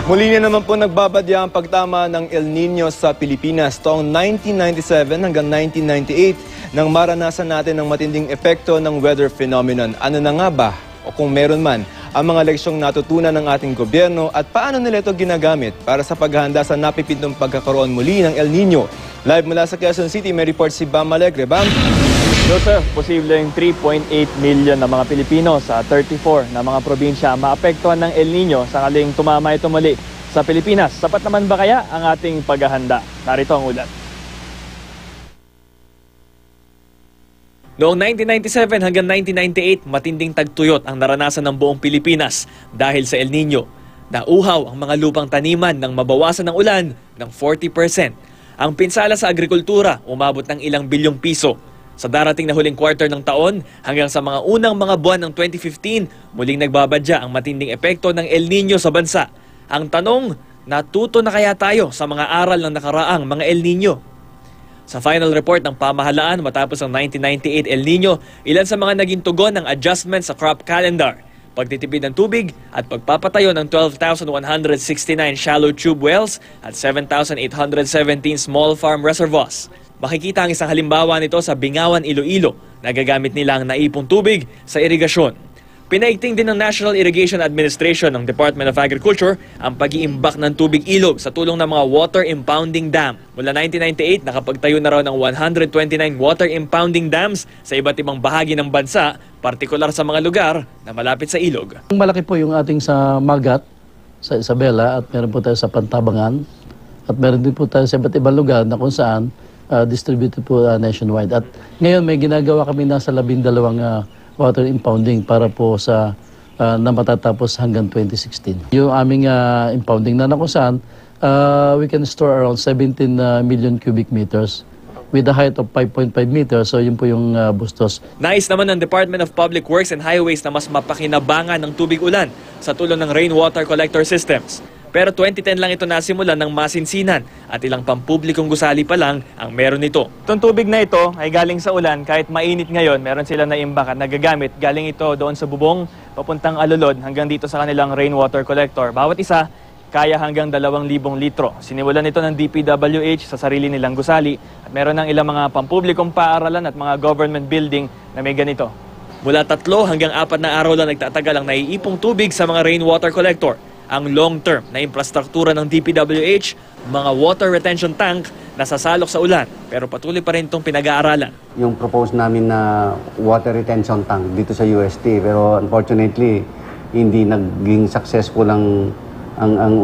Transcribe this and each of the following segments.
Muli na naman po nagbabadya ang pagtama ng El Nino sa Pilipinas taong 1997 hanggang 1998 nang maranasan natin ang matinding epekto ng weather phenomenon. Ano na nga ba, o kung meron man, ang mga leksyong natutunan ng ating gobyerno at paano nila ito ginagamit para sa paghahanda sa napipintong pagkakaroon muli ng El Nino? Live mula sa Quezon City, may report si Bam Alegre. Bam? Joseph, posibleng 3.8 million na mga Pilipino sa 34 na mga probinsya maapektuhan ng El Nino sakaling tumama ito muli sa Pilipinas. Sapat naman ba kaya ang ating paghahanda? Narito ang ulat. Noong 1997 hanggang 1998, matinding tagtuyot ang naranasan ng buong Pilipinas dahil sa El Nino. Nauhaw ang mga lupang taniman nang mabawasan ng ulan ng 40%. Ang pinsala sa agrikultura umabot ng ilang bilyong piso. Sa darating na huling quarter ng taon hanggang sa mga unang mga buwan ng 2015, muling nagbabadya ang matinding epekto ng El Nino sa bansa. Ang tanong, natuto na kaya tayo sa mga aral ng nakaraang mga El Nino? Sa final report ng pamahalaan matapos ang 1998 El Nino, ilan sa mga naging tugon ng adjustment sa crop calendar, pagtitipid ng tubig at pagpapatayo ng 12,169 shallow tube wells at 7,817 small farm reservoirs. Makikita ang isang halimbawa nito sa Bingawan, Iloilo, na gagamit nila ang naipong tubig sa irigasyon. Pinaigting din ng National Irrigation Administration ng Department of Agriculture ang pag-iimbak ng tubig ilog sa tulong ng mga water impounding dam. Mula 1998, nakapagtayo na raw ng 129 water impounding dams sa iba't ibang bahagi ng bansa, partikular sa mga lugar na malapit sa ilog. Malaki po yung ating sa Magat, sa Isabela, at meron po tayo sa Pantabangan, at meron din po tayo sa iba't ibang lugar na kung saan distributed po nationwide. At ngayon may ginagawa kami nasa 12 water impounding para po sa na matatapos hanggang 2016. Yung aming impounding na kung saan we can store around 17 million cubic meters with a height of 5.5 meters. So yun po yung bustos. Nais naman ng Department of Public Works and Highways na mas mapakinabangan ng tubig ulan sa tulong ng rainwater collector systems. Pero 2010 lang ito nasimulan ng masinsinan at ilang pampublikong gusali pa lang ang meron nito. Itong tubig na ito ay galing sa ulan. Kahit mainit ngayon, meron sila na imbak at nagagamit. Galing ito doon sa bubong, papuntang Alulod hanggang dito sa kanilang rainwater collector. Bawat isa, kaya hanggang 2,000 litro. Sinimulan ito ng DPWH sa sarili nilang gusali at meron ng ilang mga pampublikong paaralan at mga government building na may ganito. Mula 3 hanggang 4 na araw lang nagtatagal ang naiipong tubig sa mga rainwater collector. Ang long-term na infrastruktura ng DPWH, mga water retention tank na sasalok sa ulan, pero patuloy pa rin itong pinag-aaralan. Yung propose namin na water retention tank dito sa UST, pero unfortunately, hindi naging successful ang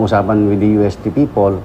usapan with the UST people.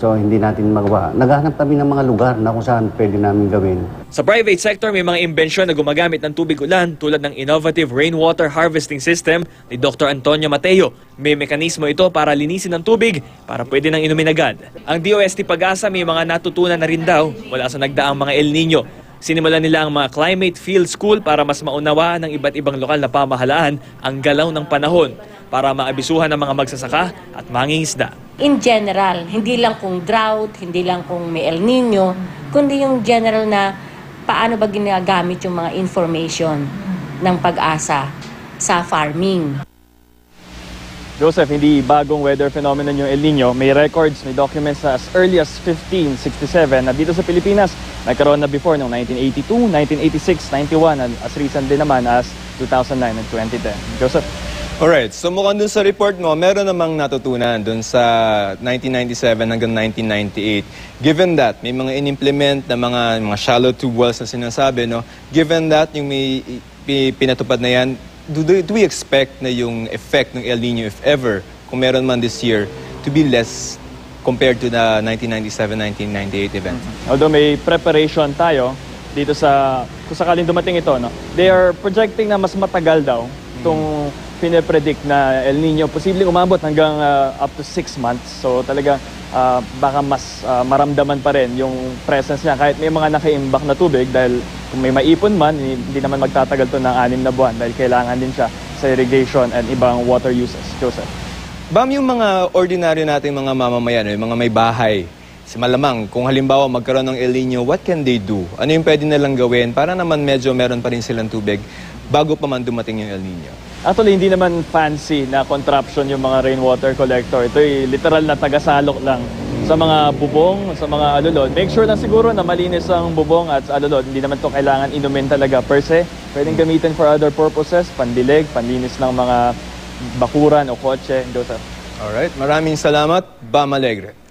So hindi natin magawa. Naghahanap kami ng mga lugar na kung saan pwede namin gawin. Sa private sector, may mga imbensyon na gumagamit ng tubig ulan tulad ng innovative rainwater harvesting system ni Dr. Antonio Mateo. May mekanismo ito para linisin ang tubig para pwede nang inumin agad. Ang DOST Pag-asa may mga natutunan na rin daw mula sa nagdaang mga El Nino. Sinimulan nila ang mga climate field school para mas maunawaan ng iba't ibang lokal na pamahalaan ang galaw ng panahon para maabisuhan ng mga magsasaka at mangingisda. In general, hindi lang kung drought, hindi lang kung may El Nino, kundi yung general na paano ba ginagamit yung mga information ng Pag-asa sa farming. Joseph, hindi bagong weather phenomenon yung El Nino. May records, may documents as early as 1567 na dito sa Pilipinas nagkaroon na before noong 1982, 1986, 91 and as recent din naman as 2009 and 2010. Joseph? Alright, so mukhang dun sa report mo, meron namang natutunan dun sa 1997 hanggang 1998. Given that, may mga in-implement na mga shallow tube wells na sinasabi, no? Given that, yung may pinatupad na yan, do we expect na yung effect ng El Nino, if ever, kung meron man this year, to be less compared to the 1997-1998 event? Although may preparation tayo dito sa, kung sakaling dumating ito, no? They are projecting na mas matagal daw itong pinapredict na El Nino, posibleng umabot hanggang up to 6 months. So talaga baka mas maramdaman pa rin yung presence niya kahit may mga nakaimbak na tubig dahil kung may maipon man, hindi naman magtatagal to ng 6 na buwan dahil kailangan din siya sa irrigation and ibang water uses. Joseph? Bam, yung mga ordinaryo nating mga mamamayan, yung mga may bahay, si malamang, kung halimbawa magkaroon ng El Nino, what can they do? Ano yung pwede nilang gawin para naman medyo meron pa rin silang tubig bago pa man dumating yung El Nino? Actually, hindi naman fancy na contraption yung mga rainwater collector. Ito ay literal na tagasalok lang sa mga bubong, sa mga alulod. Make sure lang siguro na malinis ang bubong at alulod. Hindi naman ito kailangan inumin talaga per se. Pwedeng gamitin for other purposes, pandilig, panlinis ng mga bakuran o kotse. Alright, maraming salamat, Bam Alegre.